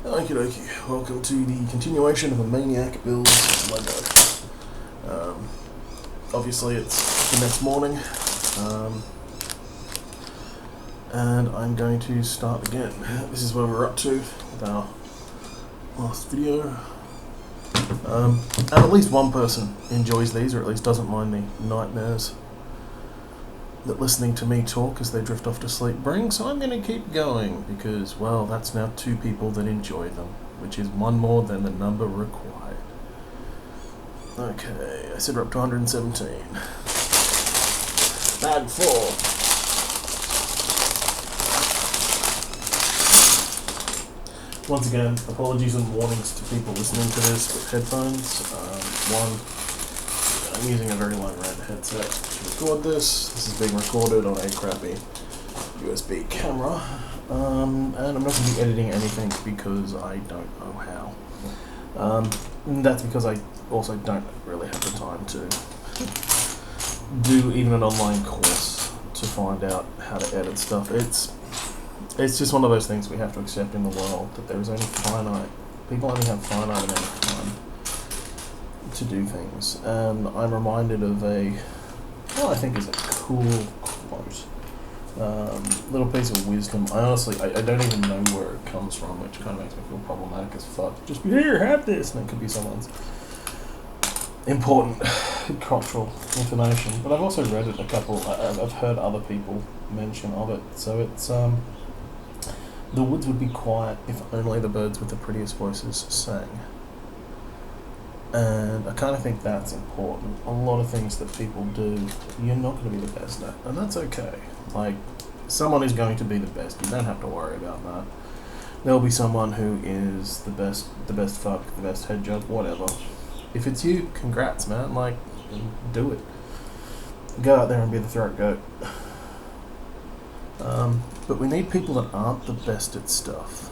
Okie dokie, welcome to the continuation of a Maniac build Lego. Obviously it's the next morning, and I'm going to start again. This is where we're up to with our last video. And at least one person enjoys these, or at least doesn't mind the nightmares that listening to me talk as they drift off to sleep brings, so I'm going to keep going, because, well, that's now 2 people that enjoy them, which is 1 more than the number required. Okay, I said we're up to 117. Bag 4. Once again, apologies and warnings to people listening to this with headphones. I'm using a very low-rent headset to record this. This is being recorded on a crappy USB camera. And I'm not going to be editing anything because I don't know how. And that's because I also don't really have the time to do even an online course to find out how to edit stuff. It's just one of those things we have to accept in the world, that there is only people only have finite amount of time to do things. And I'm reminded of what I think is a cool quote, little piece of wisdom. I honestly don't even know where it comes from, which kind of makes me feel problematic as fuck. Just here, have this, and it could be someone's important cultural information. But I've also read it I've heard other people mention of it. So it's the woods would be quiet if only the birds with the prettiest voices sang. And I kind of think that's important. A lot of things that people do, you're not going to be the best at, and that's okay. Like, someone is going to be the best. You don't have to worry about that. There'll be someone who is the best fuck, the best head job, whatever. If it's you, congrats, man. Like, do it. Go out there and be the throat goat. But we need people that aren't the best at stuff.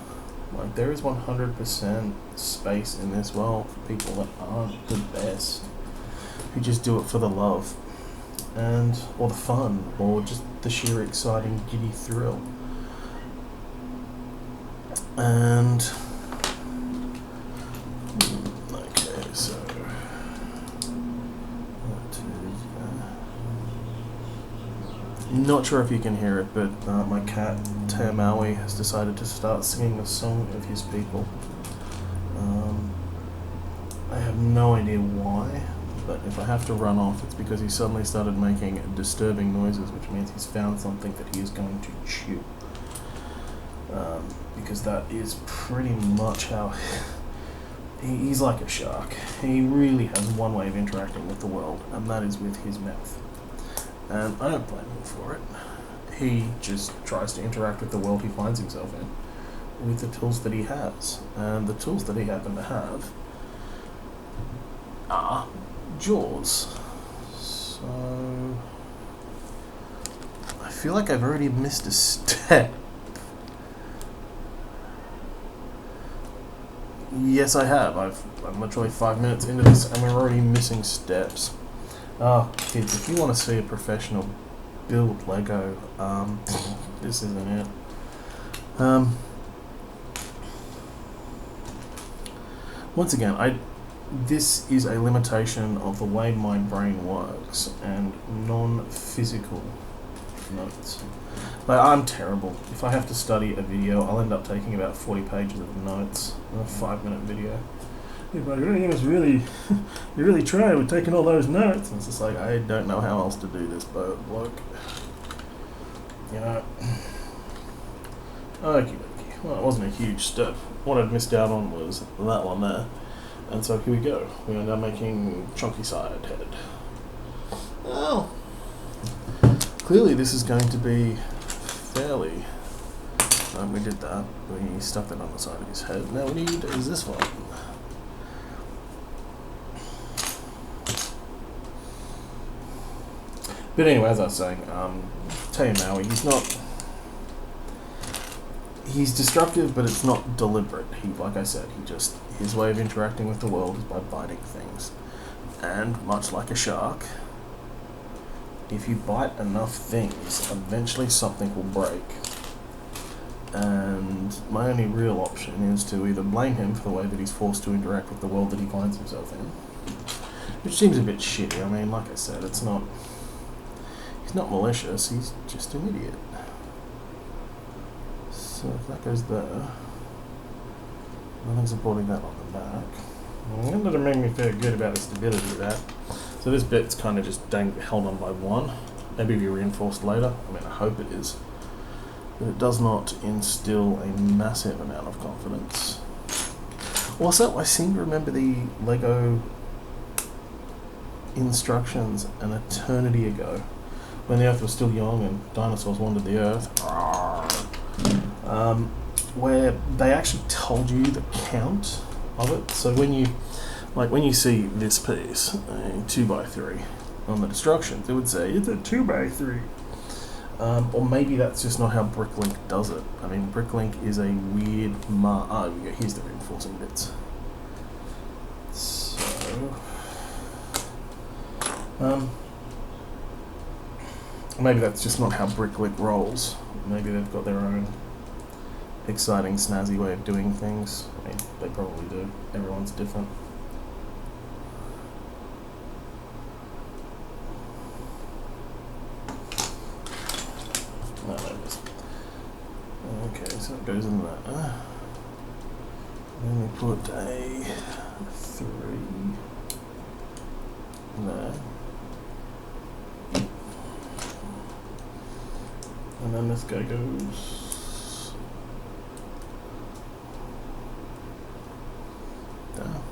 Like, there is 100% space in this world for people that aren't the best, who just do it for the love, or the fun, or just the sheer exciting, giddy thrill. And okay, so not sure if you can hear it, but my cat Maui has decided to start singing a song of his people. I have no idea why, but if I have to run off, it's because he suddenly started making disturbing noises, which means he's found something that he is going to chew. Because that is pretty much how he's like a shark. He really has one way of interacting with the world, and that is with his mouth. And I don't blame him for it. He just tries to interact with the world he finds himself in with the tools that he has. And the tools that he happened to have are jaws. So I feel like I've already missed a step. Yes, I have. I'm literally 5 minutes into this and we're already missing steps. Kids, if you want to see a professional build Lego, this isn't it. Once again, this is a limitation of the way my brain works and non-physical notes. Like, I'm terrible. If I have to study a video, I'll end up taking about 40 pages of notes in a 5-minute video. Yeah, but you really try with taking all those notes. And it's just like, I don't know how else to do this, bloke. You know. Okie dokie. Well, it wasn't a huge step. What I'd missed out on was that one there. And so here we go. We are now making chunky side head. Well, clearly this is going to be fairly... we did that. We stuck that on the side of his head. Now we need is this one. But anyway, as I was saying, Maui, he's destructive, but it's not deliberate. Like I said, his way of interacting with the world is by biting things. And much like a shark, if you bite enough things, eventually something will break. And my only real option is to either blame him for the way that he's forced to interact with the world that he finds himself in, which seems a bit shitty. I mean, like I said, he's not malicious, he's just an idiot. So if that goes there, nothing supporting that on the back. That doesn't make me feel good about the stability of that. So this bit's kind of just held on by one. Maybe it'll be reinforced later. I mean, I hope it is. But it does not instill a massive amount of confidence. Also, I seem to remember the Lego instructions an eternity ago, when the Earth was still young and dinosaurs wandered the Earth, where they actually told you the count of it. So when you see this piece, a 2x3, on the instructions, it would say it's a 2x3. Or maybe that's just not how Bricklink does it. I mean, Bricklink is a weird here's the reinforcing bits. So, maybe that's just not how Bricklink rolls. Maybe they've got their own exciting, snazzy way of doing things. I mean, they probably do. Everyone's different. No, there it is. Okay, so it goes in there. Then we put a 3 there. And then this guy goes down.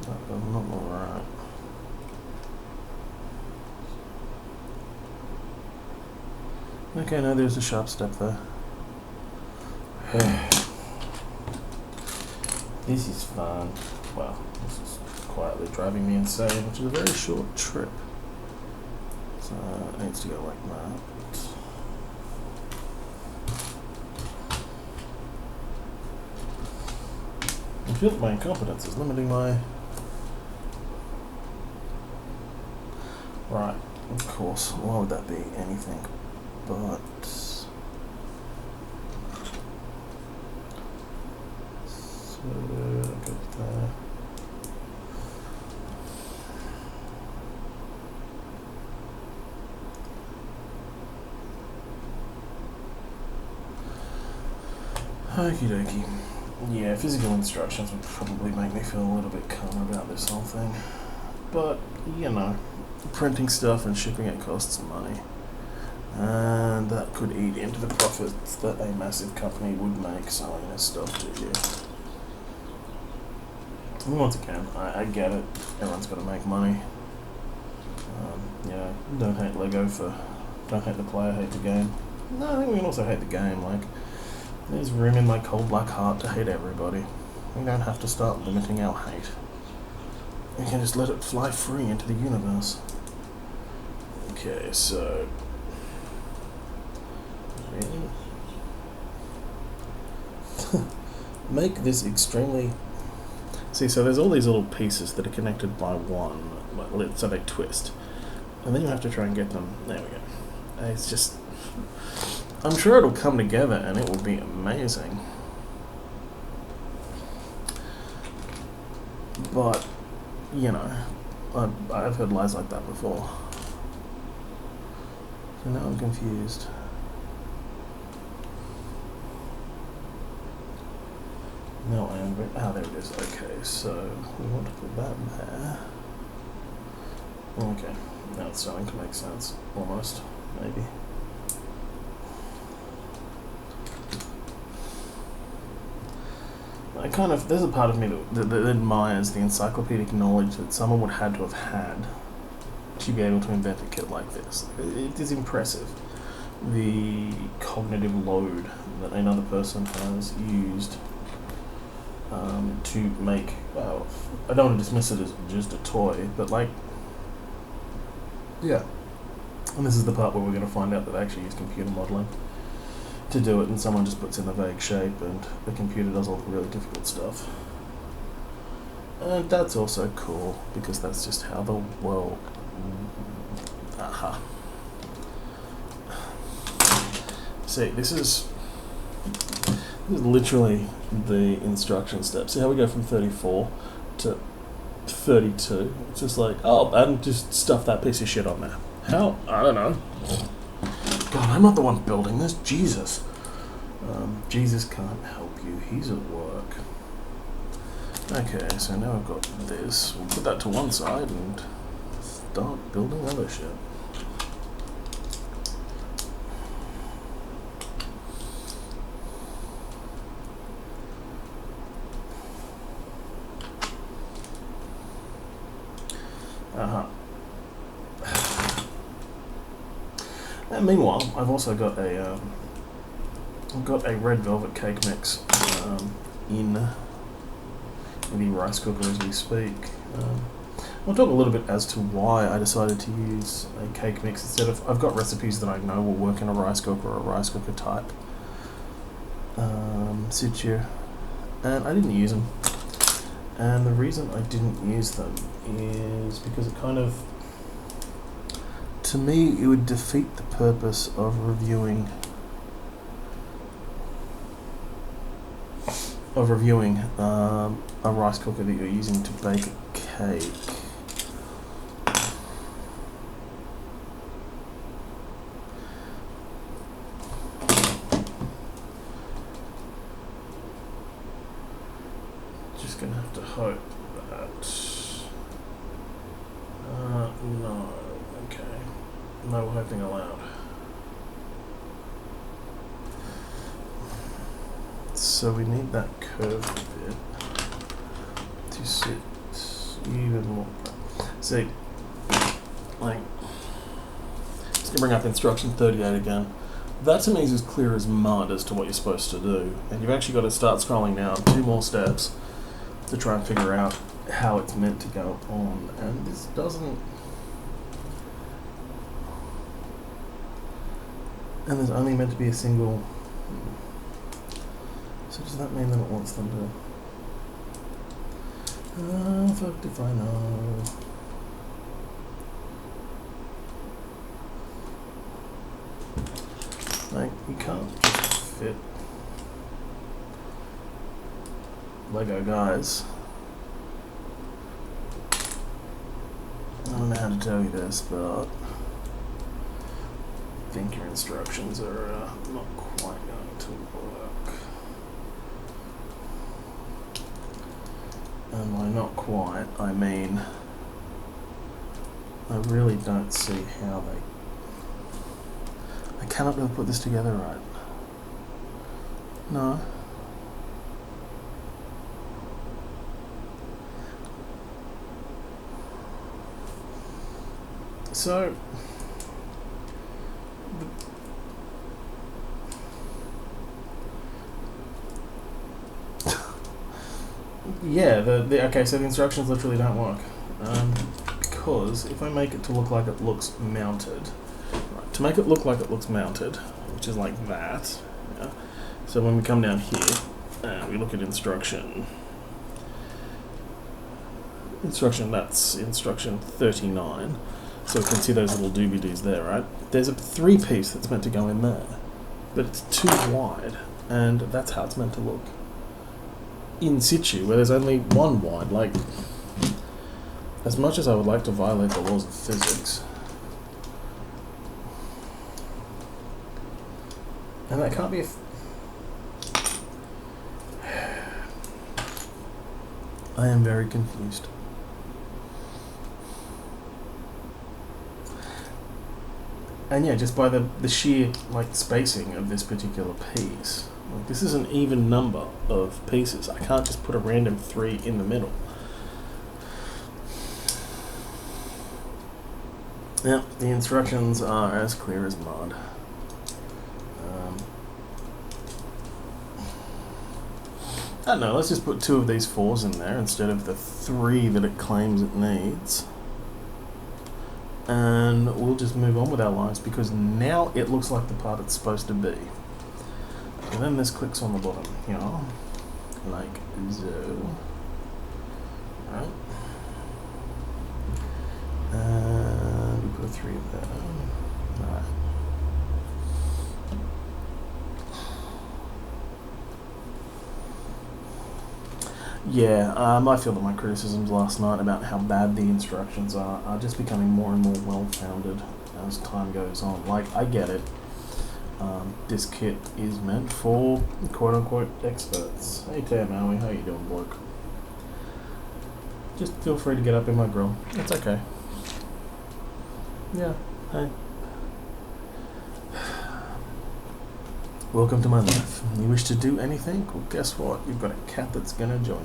That does not look right. Okay, now there's a sharp step there. This is fun. Well, this is quietly driving me insane, which is a very short trip. So it needs to go like that. I feel that my incompetence is limiting my... Right, of course. Why would that be anything but... So, go there. Okie dokie. Yeah, physical instructions would probably make me feel a little bit calmer about this whole thing. But, you know, printing stuff and shipping it costs money. And that could eat into the profits that a massive company would make selling this stuff to you. And once again, I get it. Everyone's got to make money. You know, don't hate Lego for... Don't hate the player, hate the game. No, I think we can also hate the game. Like, there's room in my cold black heart to hate everybody. We don't have to start limiting our hate. We can just let it fly free into the universe. Okay, so... Really? Make this extremely... See, so there's all these little pieces that are connected by one, so they twist. And then you have to try and get them... There we go. It's just... I'm sure it'll come together and it will be amazing. But, you know, I've heard lies like that before. So now I'm confused. No, I am... there it is. Okay, so we want to put that there. Okay, now it's starting to make sense. Almost. Maybe. There's a part of me that admires the encyclopedic knowledge that someone would have to have had to be able to invent a kit like this. It is impressive, the cognitive load that another person has used to make, well, I don't want to dismiss it as just a toy, but like, yeah. And this is the part where we're going to find out that they actually use computer modeling to do it, and someone just puts in a vague shape and the computer does all the really difficult stuff. And that's also cool, because that's just how the world... See, this is literally the instruction step. See how we go from 34 to 32? It's just like, oh, and just stuff that piece of shit on there. How? I don't know. God, I'm not the one building this. Jesus. Jesus can't help you. He's at work. Okay, so now I've got this. We'll put that to one side and start building other shit. And meanwhile, I've also got a red velvet cake mix in the rice cooker as we speak. I'll talk a little bit as to why I decided to use a cake mix instead of. I've got recipes that I know will work in a rice cooker or a rice cooker type situ, and I didn't use them. And the reason I didn't use them is because it kind of, to me, it would defeat the purpose of reviewing a rice cooker that you're using to bake a cake. Just gonna have to hope that no. Okay. No hoping allowed. So we need that curved bit to sit even more. See, like, just gonna bring up instruction 38 again. That to me is as clear as mud as to what you're supposed to do, and you've actually got to start scrolling down 2 more steps to try and figure out how it's meant to go on, and this doesn't. And there's only meant to be a single. So does that mean that it wants them to? Fuck if I know. Like, you can't just fit Lego guys. I don't know how to tell you this, but I think your instructions are not quite going to work. And by not quite, I mean I really don't see how I cannot really put this together right. No. So yeah, okay, so the instructions literally don't work. Because if I make it to look like it looks mounted, right, to make it look like it looks mounted, which is like that, yeah. So when we come down here and we look at instruction, that's instruction 39. So we can see those little doobie-doos there, right? There's a 3-piece that's meant to go in there, but it's too wide, and that's how it's meant to look in situ, where there's only one wide. Like, as much as I would like to violate the laws of physics, and that can't be I am very confused. And yeah, just by the sheer like spacing of this particular piece, like, this is an even number of pieces. I can't just put a random 3 in the middle. Yeah, the instructions are as clear as mud. I don't know, let's just put 2 of these 4s in there instead of the 3 that it claims it needs. And we'll just move on with our lives, because now it looks like the part it's supposed to be. And then this clicks on the bottom here, like so. Right. And we put a 3 there. Alright. Yeah, I feel that my criticisms last night about how bad the instructions are just becoming more and more well-founded as time goes on. Like, I get it. This kit is meant for quote-unquote experts. Hey Tam Maui, how you doing, bloke? Just feel free to get up in my grill. It's okay. Yeah, hey. Welcome to my life. You wish to do anything? Well, guess what? You've got a cat that's gonna join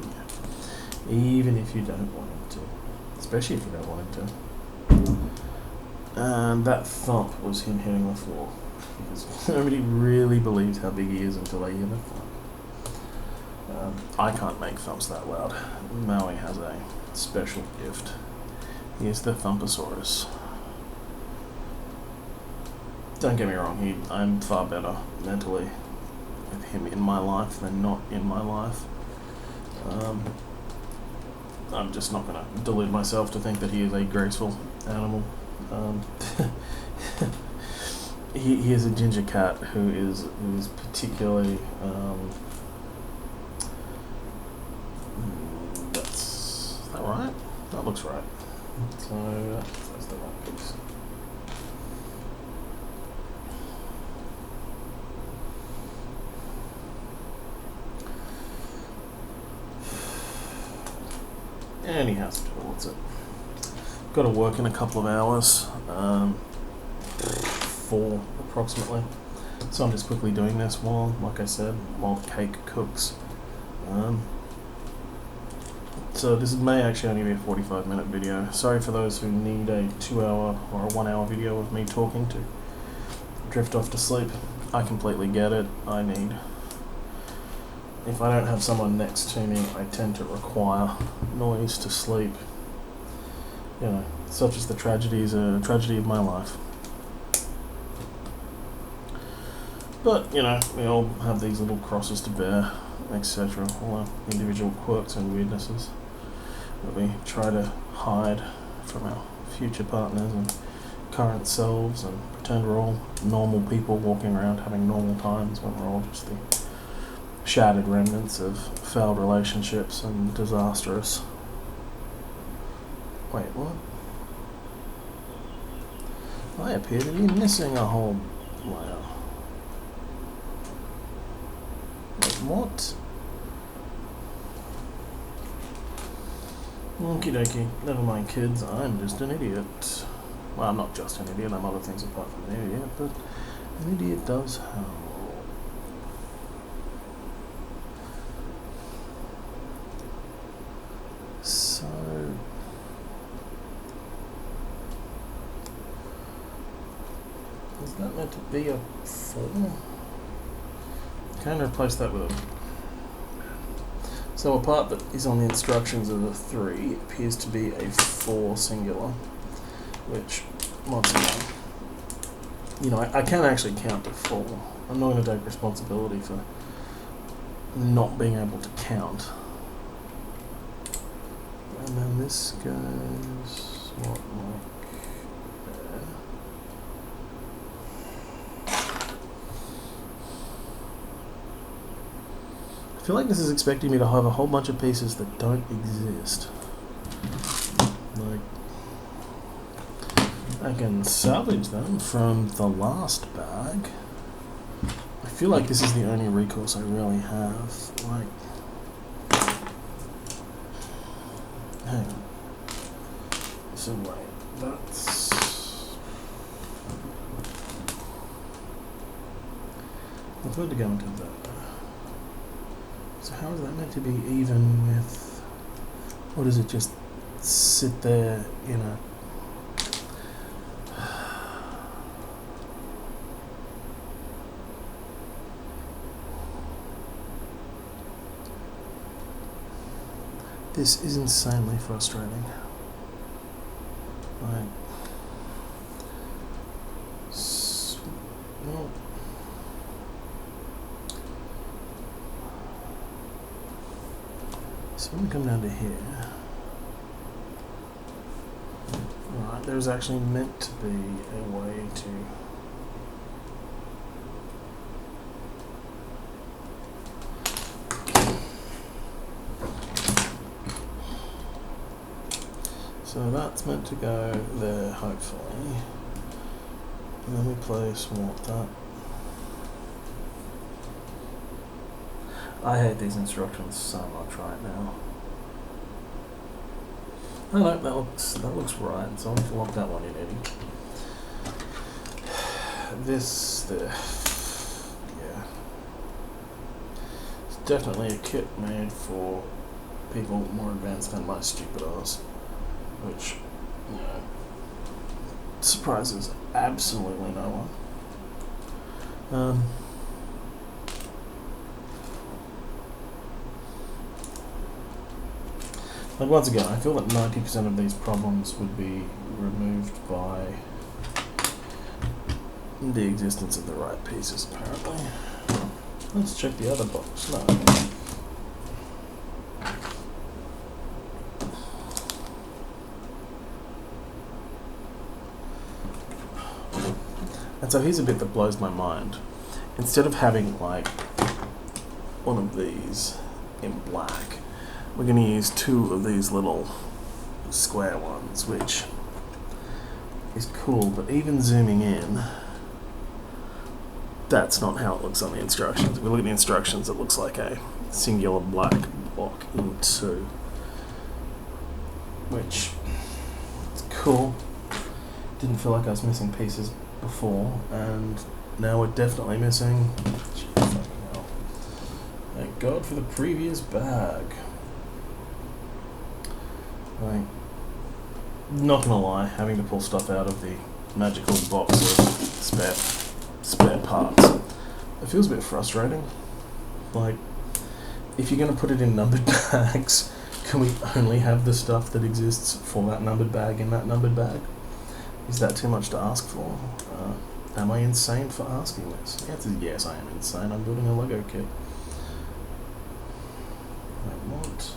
you. Even if you don't want him to. Especially if you don't want him to. And that thump was him hitting the floor. Because nobody really believes how big he is until they hear the thump. I can't make thumps that loud. Maui has a special gift. He is the Thumpasaurus. Don't get me wrong, I'm far better mentally with him in my life than not in my life. I'm just not going to delude myself to think that he is a graceful animal. He is a ginger cat who is particularly is that right? That looks right. So that's the right piece. And he has towards it. Got to work in a couple of hours, 4 approximately. So I'm just quickly doing this while, like I said, while the cake cooks. So this may actually only be a 45-minute video. Sorry for those who need a 2-hour or a 1-hour video of me talking to drift off to sleep. I completely get it. If I don't have someone next to me, I tend to require noise to sleep. You know, such as the tragedy of my life. But, you know, we all have these little crosses to bear, etc. All our individual quirks and weirdnesses that we try to hide from our future partners and current selves and pretend we're all normal people walking around having normal times when we're all just the shattered remnants of failed relationships and disastrous. Wait, what? I appear to be missing a whole layer. Wait, what? Okie dokie, never mind kids, I'm just an idiot. Well, I'm not just an idiot, I'm other things apart from an idiot, but an idiot does help. So, is that meant to be a 4? Can I replace that with a... So a part that is on the instructions of a 3 appears to be a 4 singular, which, once again, you know, I can actually count to 4. I'm not going to take responsibility for not being able to count. And then this goes, what, like there. I feel like this is expecting me to have a whole bunch of pieces that don't exist. Like, I can salvage them from the last bag. I feel like this is the only recourse I really have. Like, hang on. So wait, that's... I'm going to go into that. So how is that meant to be even with... Or does it just sit there in a... This is insanely frustrating. Like, well, so when we come down to here, right, there's actually meant to be a way to So that's meant to go there, hopefully. And then we place what that. I hate these instructions so much right now. Oh no, that looks right. So I'll have to lock that one in, Eddie. Yeah. It's definitely a kit made for people more advanced than my stupid ass, which, you know, surprises absolutely no one. Like, once again, I feel that 90% of these problems would be removed by the existence of the right pieces, apparently. Let's check the other box. No. And so here's a bit that blows my mind. Instead of having, like, one of these in black, we're going to use two of these little square ones, which is cool, but even zooming in, that's not how it looks on the instructions. If we look at the instructions, it looks like a singular black block in two, which is cool. Didn't feel like I was missing pieces before, and now we're definitely missing. Gee, fucking hell. Thank God for the previous bag. Like, not gonna lie, having to pull stuff out of the magical box of spare parts, it feels a bit frustrating. Like, if you're gonna put it in numbered bags, can we only have the stuff that exists for that numbered bag in that numbered bag? Is that too much to ask for? Am I insane for asking this? The answer is yes, I am insane. I'm building a Lego kit. I want...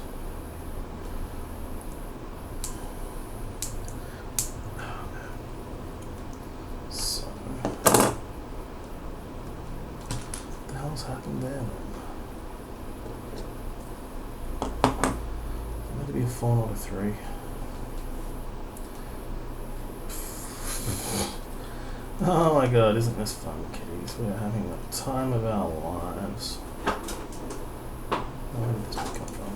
So... what the hell's happened there then? It's meant to be a 4, not a 3. Oh my god, isn't this fun, kiddies? We are having the time of our lives. Where did this come from?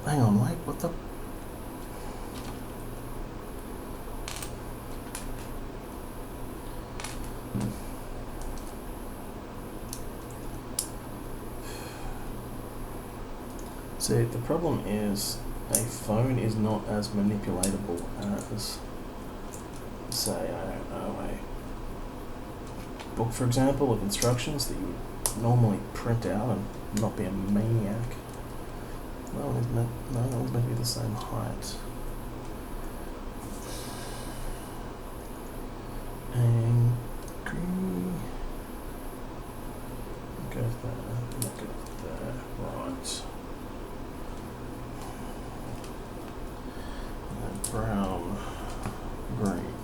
Hang on, wait, what the... See, the problem is a phone is not as manipulatable as, say, I don't know, a book, for example, of instructions that you would normally print out and not be a maniac. No one's meant to be the same height. And green goes there, that goes there, right. Brown, green.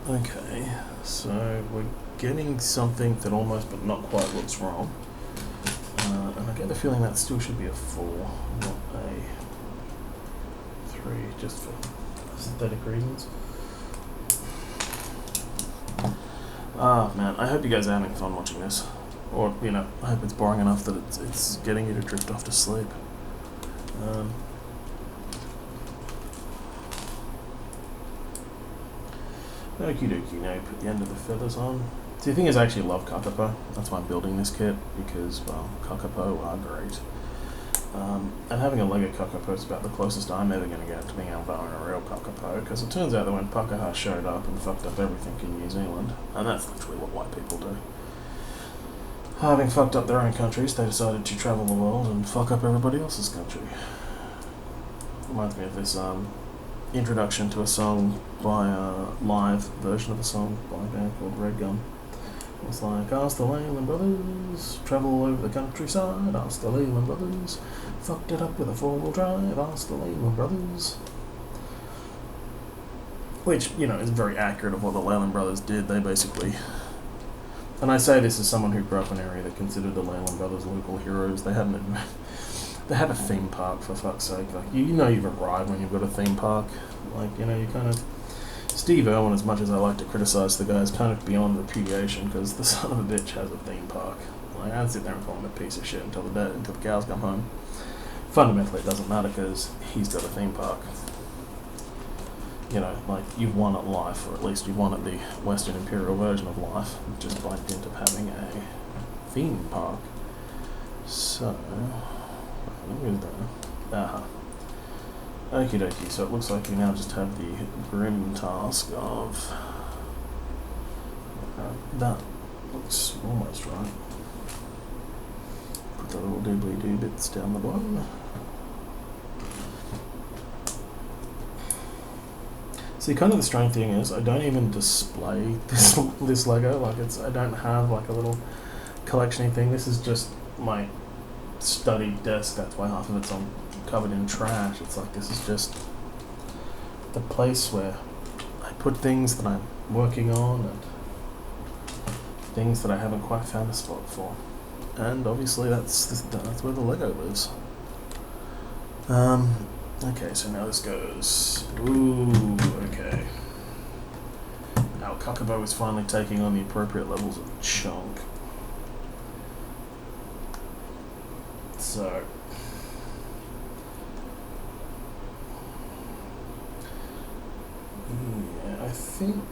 Okay, so we're getting something that almost but not quite looks wrong. And I get the feeling that still should be a 4, not a 3, just for aesthetic reasons. Ah, man, I hope you guys are having fun watching this. Or, you know, I hope it's boring enough that it's getting you to drift off to sleep. Okie dokie, now you put the end of the feathers on. See, the thing is, I actually love Kaakaapoo. That's why I'm building this kit, because, well, Kaakaapoo are great. And having a Lego Kaakaapoo is about the closest I'm ever going to get to being able to own a real Kaakaapoo, because it turns out that when Pākehā showed up and fucked up everything in New Zealand, and that's literally what white people do, having fucked up their own countries, they decided to travel the world and fuck up everybody else's country. Reminds me of this, introduction to a song by a live version of a song by a band called Red Gum. It's like, ask the Leyland Brothers, travel all over the countryside, ask the Leyland Brothers, fucked it up with a 4-wheel drive, ask the Leyland Brothers. which, you know, is very accurate of what the Leyland brothers did. They basically, and I say this as someone who grew up in an area that considered the Leyland brothers local heroes. They had a theme park, for fuck's sake. Like, you know you've arrived when you've got a theme park. Like, you know, you kind of... Steve Irwin, as much as I like to criticise the guy, is kind of beyond repudiation, because the son of a bitch has a theme park. Like, I don't sit there and call him a piece of shit until the cows come home. Fundamentally, it doesn't matter, because he's got a theme park. You know, like, you've won at life, or at least you've won at the Western Imperial version of life, just by dint of having a theme park. So, where is that? Aha. Okie dokie, so it looks like you now just have the grim task of... that looks almost right. Put the little doobly-doo bits down the bottom. See, kind of the strange thing is, I don't even display this Lego. Like, I don't have like a little collection-y thing. This is just my study desk. That's why half of it's covered in trash. It's like, this is just the place where I put things that I'm working on and things that I haven't quite found a spot for. And obviously that's where the Lego lives. Okay, so now this goes... Ooh, okay. Now Kaakaapoo is finally taking on the appropriate levels of chunk. So... yeah, I think...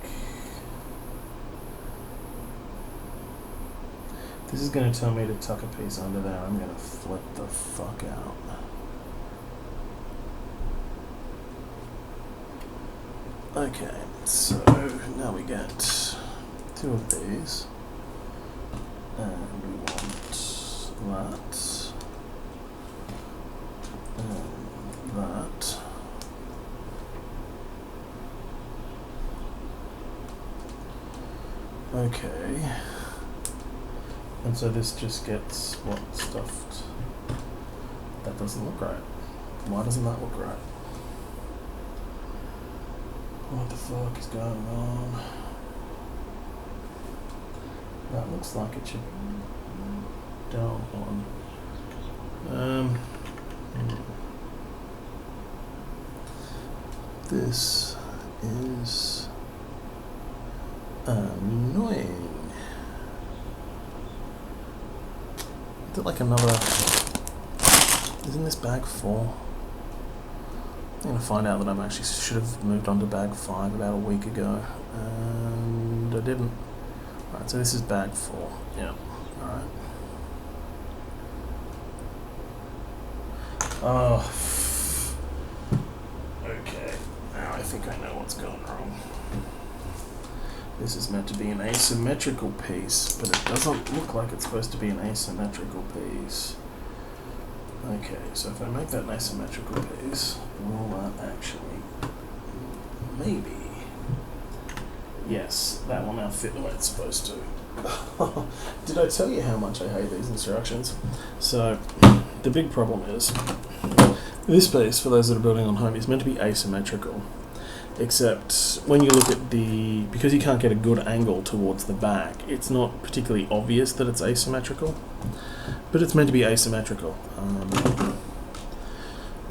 this is going to tell me to tuck a piece under there. I'm going to flip the fuck out. Okay, so now we get 2 of these, and we want that, and that. Okay, and so this just gets what stuffed? That doesn't look right. Why doesn't that look right? What the fuck is going on? That looks like it should be down one. This is annoying. Is it like another... isn't this bag 4? I'm going to find out that I actually should have moved on to bag 5 about a week ago, and I didn't. Alright, so this is bag 4. Yeah, alright. Oh, okay. Now I think I know what's going wrong. This is meant to be an asymmetrical piece, but it doesn't look like it's supposed to be an asymmetrical piece. Okay, so if I make that an asymmetrical piece, will that actually... maybe... yes, that will now fit the way it's supposed to. Did I tell you how much I hate these instructions? So, the big problem is, this piece, for those that are building on home, is meant to be asymmetrical. Except, when you look at the... because you can't get a good angle towards the back, it's not particularly obvious that it's asymmetrical. But it's meant to be asymmetrical.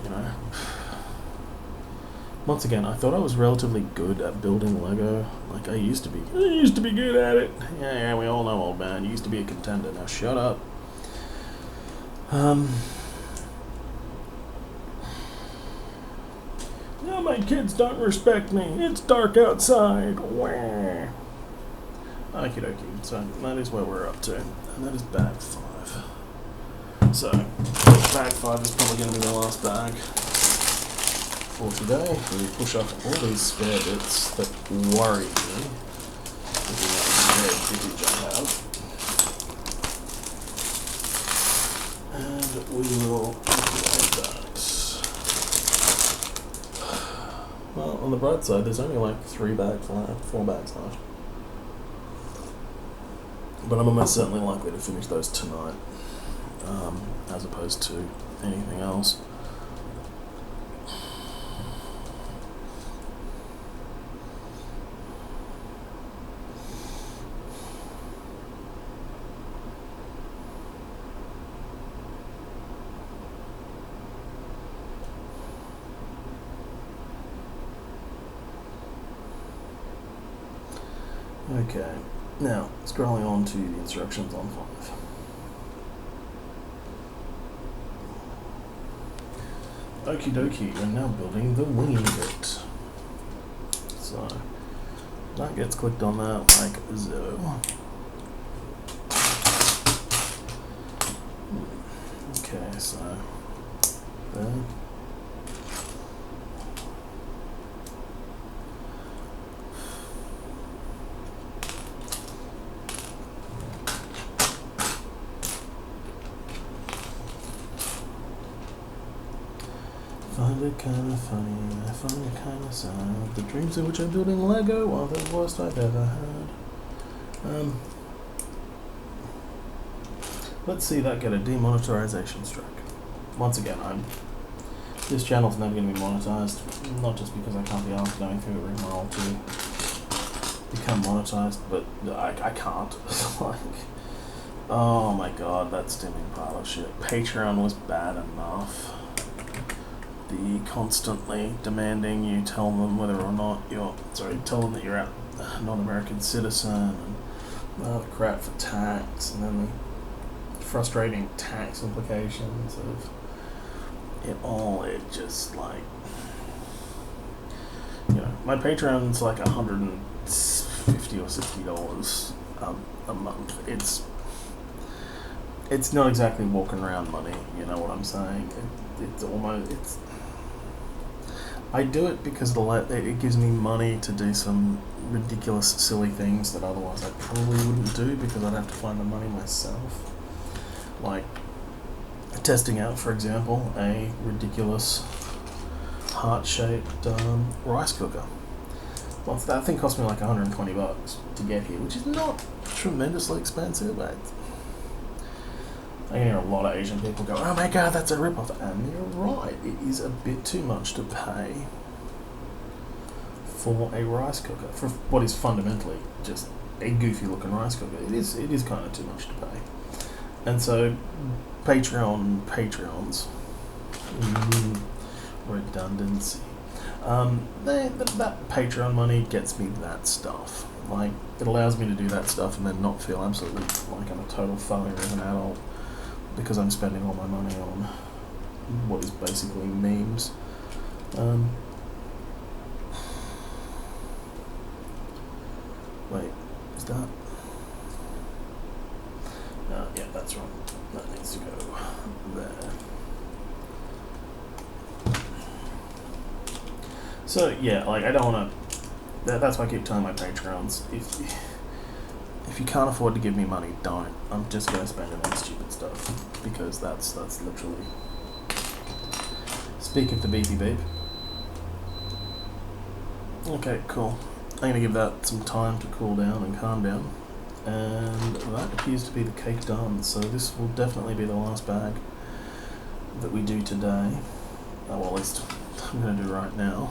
You know. Once again, I thought I was relatively good at building Lego. Like, I used to be good at it. Yeah, we all know, old man. You used to be a contender. Now shut up. No, my kids don't respect me. It's dark outside. Wah. Okie dokie. So that is where we're up to. And that is bag 5. So, bag 5 is probably going to be the last bag for today. We push off all these spare bits that worry me. Looking at the spare footage I have. And we will liquidate that. Well, on the bright side, there's only like 3 bags left, 4 bags left. But I'm almost certainly likely to finish those tonight. As opposed to anything else. Okay, now scrolling on to the instructions on 5. Okie dokie, we're now building the winging bit. So that gets clicked on that like so. Okay, so there. Find it kinda funny, I find it kinda sad. The dreams in which I'm building Lego are the worst I've ever had. Let's see that get a demonetization strike. Once again, this channel's never going to be monetized, not just because I can't be asked going through a rigmarole to become monetized, but I can't. Like, oh my god, that steaming pile of shit. Patreon was bad enough. The constantly demanding you tell them whether or not tell them that you're a non-American citizen, and crap for tax, and then the frustrating tax implications of it all. It just like, my Patreon's like $150 or $60 a month. It's not exactly walking around money, you know what I'm saying? I do it because it gives me money to do some ridiculous, silly things that otherwise I probably wouldn't do because I'd have to find the money myself. Like testing out, for example, a ridiculous heart-shaped rice cooker. Well, that thing cost me like $120 to get here, which is not tremendously expensive, but I hear a lot of Asian people go, oh my god, that's a rip-off. And they're right, it is a bit too much to pay for a rice cooker, for what is fundamentally just a goofy looking rice cooker. It is kind of too much to pay. And so Patreons, redundancy, that Patreon money gets me that stuff. Like, it allows me to do that stuff and then not feel absolutely like I'm a total failure as an adult because I'm spending all my money on what is basically memes. Wait, is that? Yeah, that's right. That needs to go there. So yeah, like I don't want to. That's why I keep telling my Patreons, if you can't afford to give me money, don't. I'm just gonna spend it on stupid stuff because that's literally. Speak of the beepy beep. Okay, cool. I'm gonna give that some time to cool down and calm down. And that appears to be the cake done, so this will definitely be the last bag that we do today. Well, at least I'm going to do right now.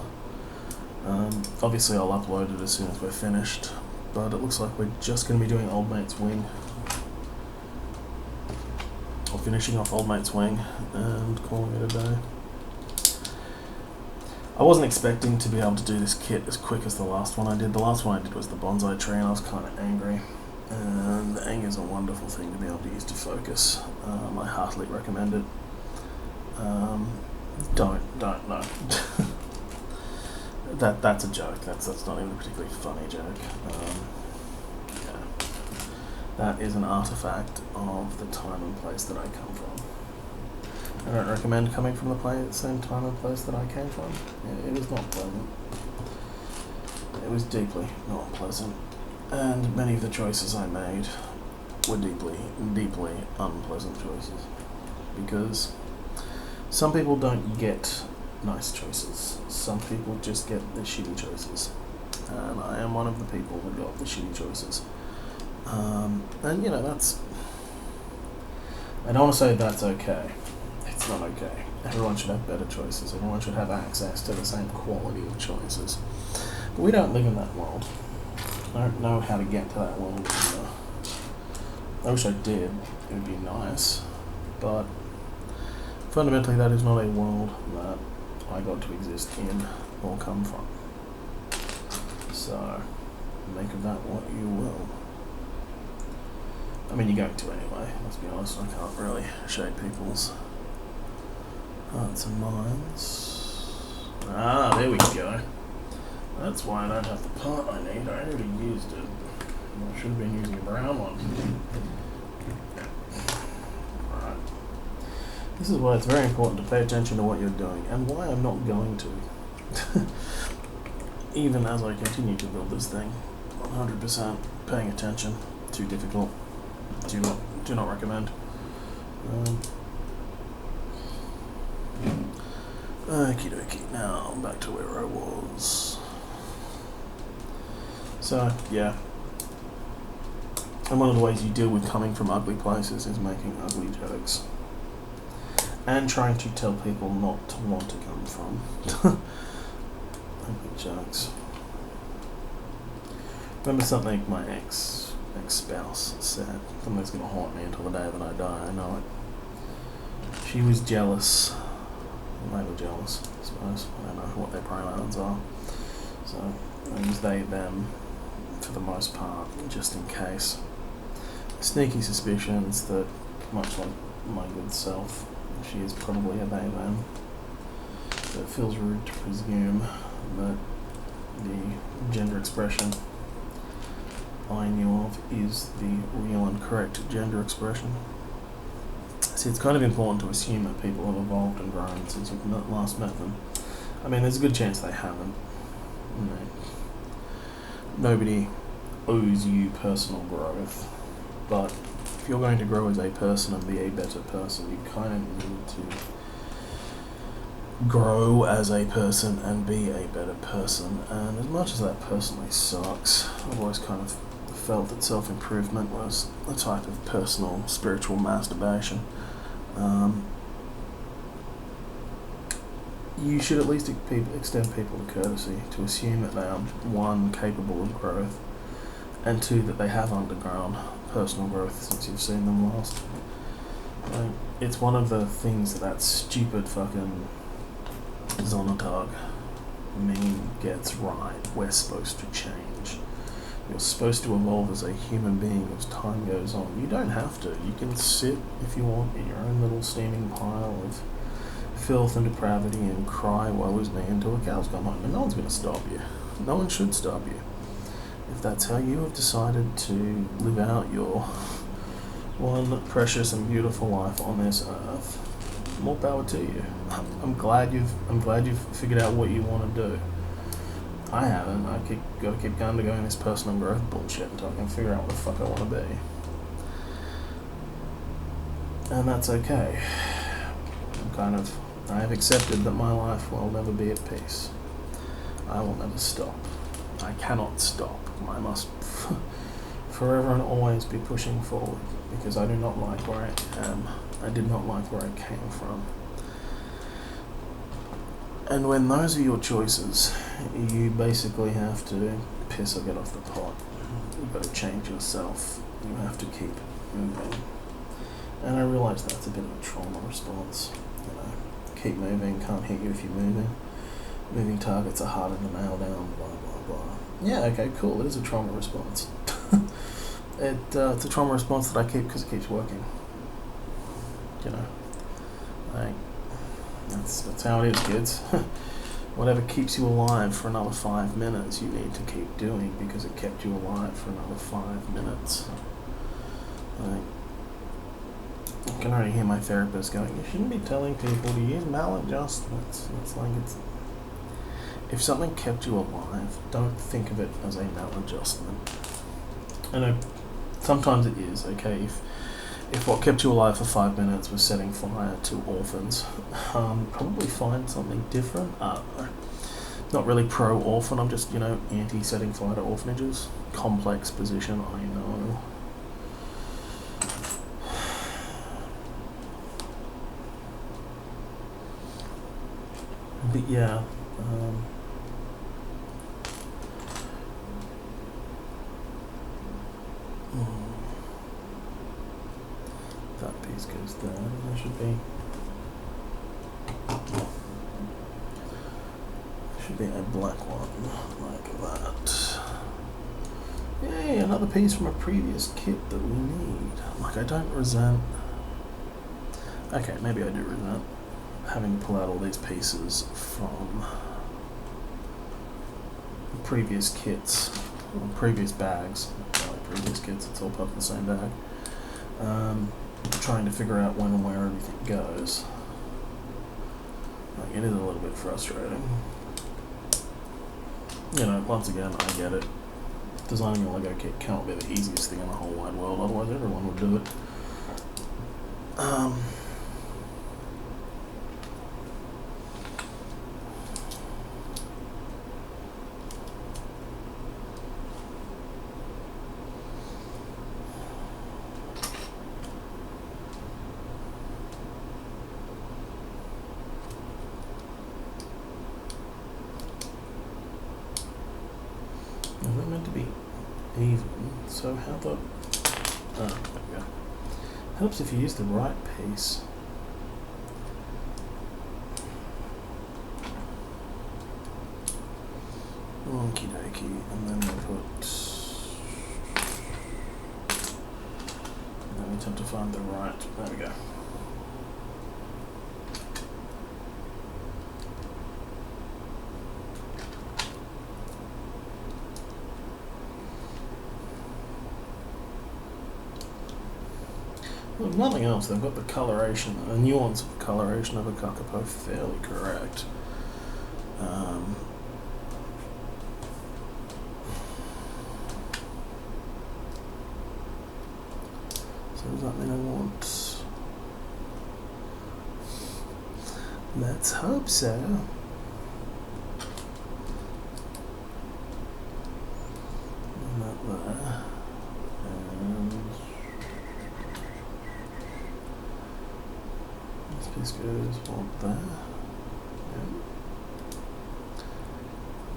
Obviously I'll upload it as soon as we're finished, but it looks like we're just going to be doing Old Mate's Wing. Or finishing off Old Mate's Wing and calling it a day. I wasn't expecting to be able to do this kit as quick as the last one I did. The last one I did was the bonsai tree and I was kind of angry. And anger is a wonderful thing to be able to use to focus. I heartily recommend it. Don't, no. That's a joke. That's not even a particularly funny joke. Yeah. That is an artifact of the time and place that I come from. I don't recommend coming from the same time and place that I came from. It was not pleasant. It was deeply not pleasant. And many of the choices I made were deeply, deeply unpleasant choices. Because some people don't get nice choices. Some people just get the shitty choices. And I am one of the people that got the shitty choices. And that's... I don't want to say that's okay. It's not okay. Everyone should have better choices. Everyone should have access to the same quality of choices. But we don't live in that world. I don't know how to get to that world. I wish I did. It would be nice. But fundamentally that is not a world that I got to exist in or come from. So, Make of that what you will. I mean, you're going to anyway, let's be honest. I can't really shape people's hearts and minds. Ah, there we go. That's why I don't have the part I need. I already used it. I should have been using a brown one. Right. This is why it's very important to pay attention to what you're doing, and why I'm not going to. Even as I continue to build this thing. 100% paying attention. Too difficult. Do not recommend. Okie dokie. Now back to where I was. So yeah. And one of the ways you deal with coming from ugly places is making ugly jokes. And trying to tell people not to want to come from ugly jokes. Remember something my ex-spouse said, something that's going to haunt me until the day that I die, I know it. She was jealous. They were jealous, I suppose. I don't know what their pronouns are. So I use they, them for the most part, just in case. Sneaky suspicions that, much like my good self, she is probably a they, them. So it feels rude to presume that the gender expression I knew of is the real and correct gender expression. See, it's kind of important to assume that people have evolved and grown since you've last met them. I mean, there's a good chance they haven't. You know, nobody owes you personal growth, but if you're going to grow as a person and be a better person, you kind of need to grow as a person and be a better person. And as much as that personally sucks, I've always kind of felt that self-improvement was a type of personal spiritual masturbation. You should at least extend people the courtesy to assume that they are, one, capable of growth, and two, that they have undergone personal growth since you've seen them last. It's one of the things that stupid fucking Zonotag meme gets right. We're supposed to change. You're supposed to evolve as a human being as time goes on. You don't have to. You can sit, if you want, in your own little steaming pile of filth and depravity and cry woe is me until the cows come home. And no one's going to stop you. No one should stop you. If that's how you have decided to live out your one precious and beautiful life on this earth, more power to you. I'm glad you've figured out what you want to do. I haven't. Got to keep undergoing this personal growth bullshit until I can figure out what the fuck I want to be. And that's okay. I have accepted that my life will never be at peace. I will never stop. I cannot stop. I must forever and always be pushing forward, because I do not like where I am. I did not like where I came from. And when those are your choices, you basically have to piss or get off the pot. You've got to change yourself. You have to keep moving. And I realise that's a bit of a trauma response. You know, keep moving, can't hit you if you're moving. Moving targets are harder to nail down, blah, blah, blah. Yeah, okay, cool, it is a trauma response. It's a trauma response that I keep because it keeps working. You know, that's how it is, kids. Whatever keeps you alive for another 5 minutes, you need to keep doing because it kept you alive for another 5 minutes. I can already hear my therapist going, you shouldn't be telling people to use maladjustments. It's like, if something kept you alive, don't think of it as a maladjustment. I know sometimes it is, okay, if what kept you alive for 5 minutes was setting fire to orphans, probably find something different. Not really pro-orphan, I'm just, anti-setting fire to orphanages. Complex position, I know. But yeah, that piece goes there. There should be a black one like that. Yay, another piece from a previous kit that we need. Like, I don't resent... Okay, maybe I do resent having to pull out all these pieces from previous kits, or previous bags. Not really previous kits, it's all part of the same bag. Trying to figure out when and where everything goes. Like, it is a little bit frustrating. You know, once again, I get it. Designing a Lego kit cannot be the easiest thing in the whole wide world, otherwise everyone would do it. They're meant to be even, so how the... there we go. Helps if you use the right piece. Okie dokie, and then we put... Now we attempt to find the right... There we go. Well, if nothing else, they've got the coloration, the nuance of the coloration of a Kaakaapoo fairly correct. So does that mean I want... Let's hope so. And that there. And... this piece goes what there.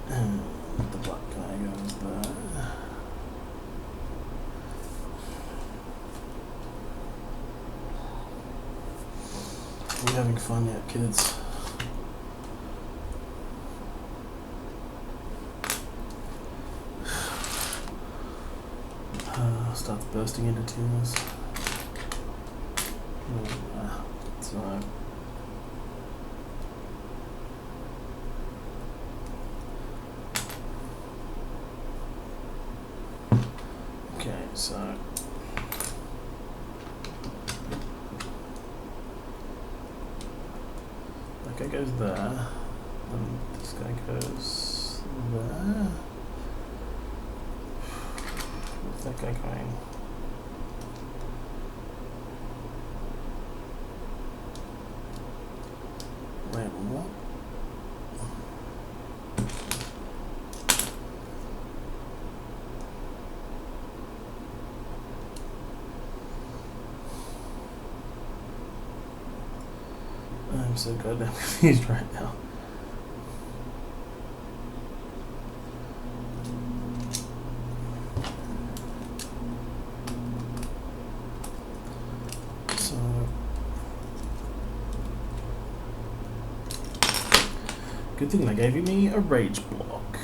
Yeah. And the black guy goes there. Are we having fun yet, kids? Starts bursting into tears. So okay, so that guy goes there, and this guy goes there. Where's that guy going? Wait, what? I'm so goddamn confused right now. So good thing they gave me a rage block.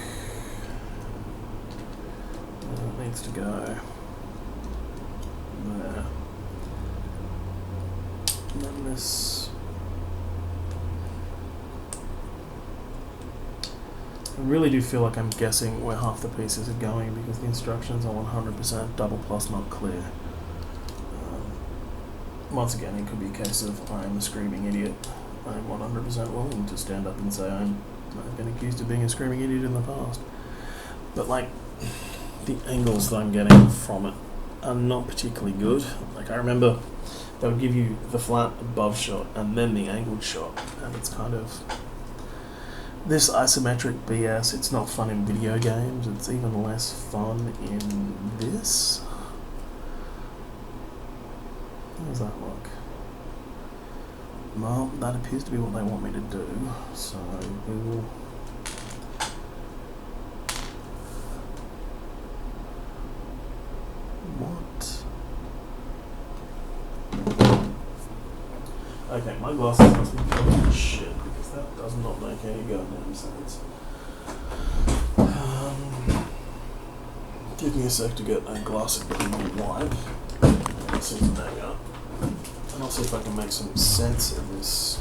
That needs to go there. And then this. I really do feel like I'm guessing where half the pieces are going because the instructions are 100% double plus not clear. Once again, it could be a case of I'm a screaming idiot. I'm 100% willing to stand up and say I've been accused of being a screaming idiot in the past. But like, the angles that I'm getting from it are not particularly good. Like I remember they would give you the flat above shot and then the angled shot, and it's kind of... this isometric BS, it's not fun in video games, it's even less fun in this. How does that look? Well, that appears to be what they want me to do, so we will... What? Okay, my glasses must be covered in shit, because that does not make any goddamn sense. Give me a sec to get a glass of clean wine. Season that up. And I'll see if I can make some sense of this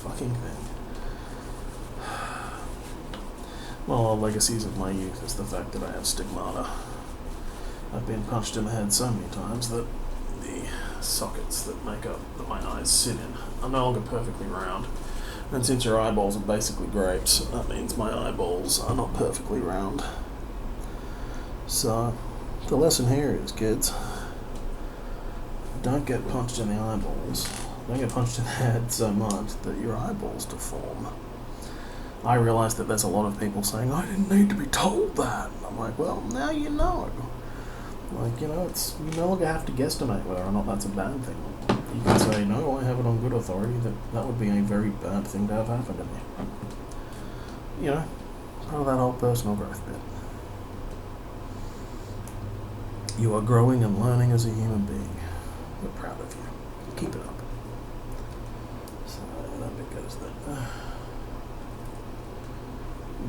fucking thing. Well, legacies of my youth is the fact that I have stigmata. I've been punched in the head so many times that the sockets that make up that my eyes sit in are no longer perfectly round. And since your eyeballs are basically grapes, that means my eyeballs are not perfectly round. So, the lesson here is, kids, don't get punched in the eyeballs. Don't get punched in the head so much that your eyeballs deform. I realise that there's a lot of people saying, I didn't need to be told that. And I'm like, well, now you know. Like, you know, you no longer have to guesstimate whether or not that's a bad thing. You can say, no, I have it on good authority that would be a very bad thing to have happen to me. You know, part of that whole personal growth bit. You are growing and learning as a human being. We're proud of you. Keep it up. So that bit goes there.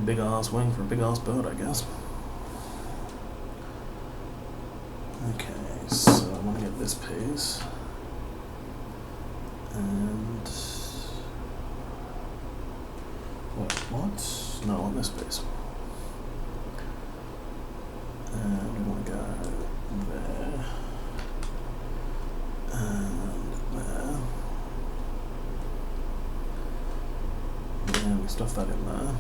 Big ass wing for a big ass bird, I guess. Okay, so I'm gonna get this piece. And wait, what? No, on this piece. And we want to go there and there. And we stuff that in there.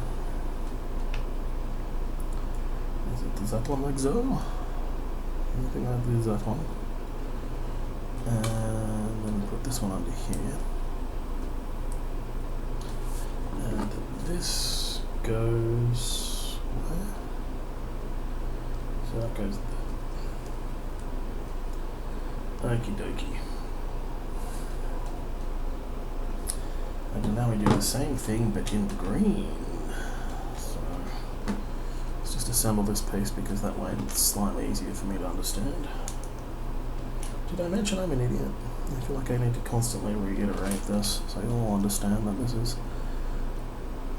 Does that one like so? I think I'll do that one. And then we put this one under here. And this goes where? So that goes there. Okie dokie. And now we do the same thing but in green. So let's just assemble this piece because that way it's slightly easier for me to understand. Did I mention I'm an idiot? I feel like I need to constantly reiterate this so you all understand that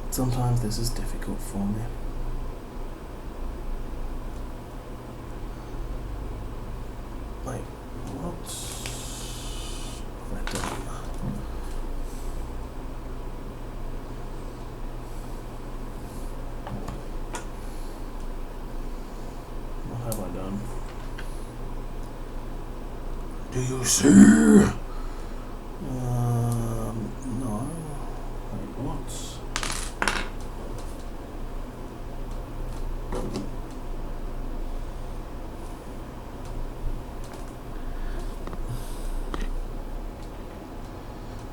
sometimes this is difficult for me. Wait, what? That done. What have I done? Do you see? No. Wait, what?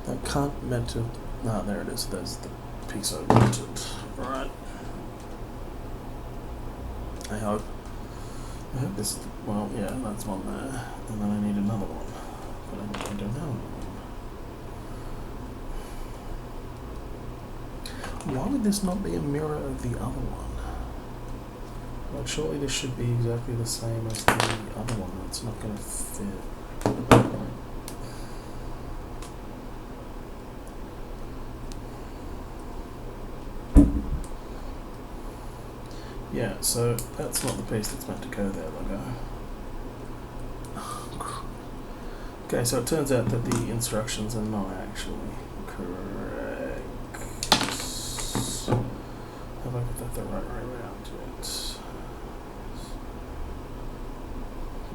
That can't meant to. Ah, there it is. There's the piece I wanted. Right. I hope this. Well, yeah, that's one there, and then I need another one. But I don't know. Why would this not be a mirror of the other one? Like, surely this should be exactly the same as the other one. It's not going to fit. Yeah, so that's not the piece that's meant to go there, logo. Okay, so it turns out that the instructions are not actually correct. Have I got that the right way around it?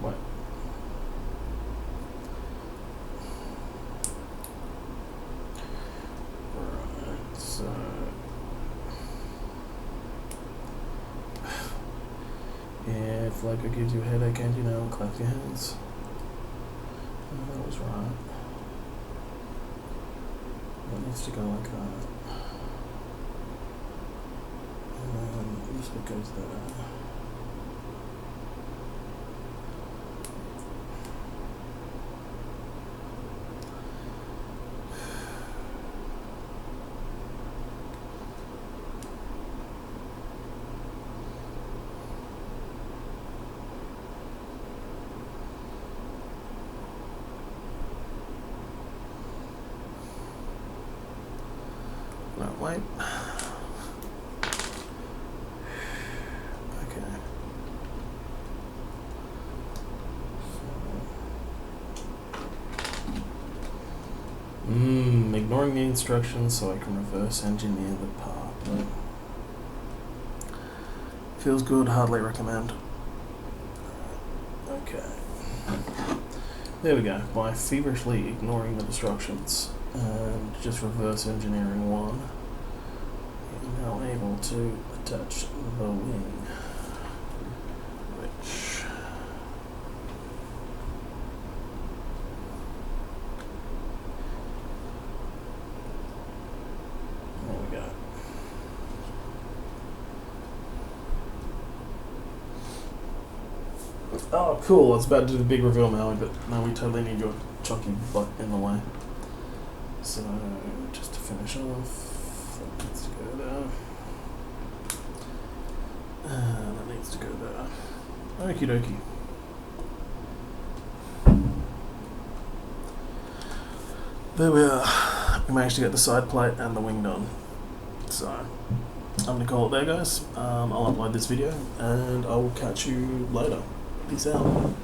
What? Right, so yeah, if Loco gives you a headache and you know, clap your hands. Oh, that was right. That needs to go like that. And then this bit goes there. No, wait. Okay. ignoring the instructions so I can reverse engineer the part. But feels good, hardly recommend. Okay. There we go. By feverishly ignoring the instructions and just reverse engineering one, I'm now able to attach the wing, which there we go. Oh, cool. I was about to do the big reveal, Maui, but no, we totally need your chunky butt in the way. So, just to finish off, that needs to go there. And that needs to go there. Okie dokie. There we are. We managed to get the side plate and the wing done. So, I'm going to call it there, guys. I'll upload this video, and I will catch you later. Peace out.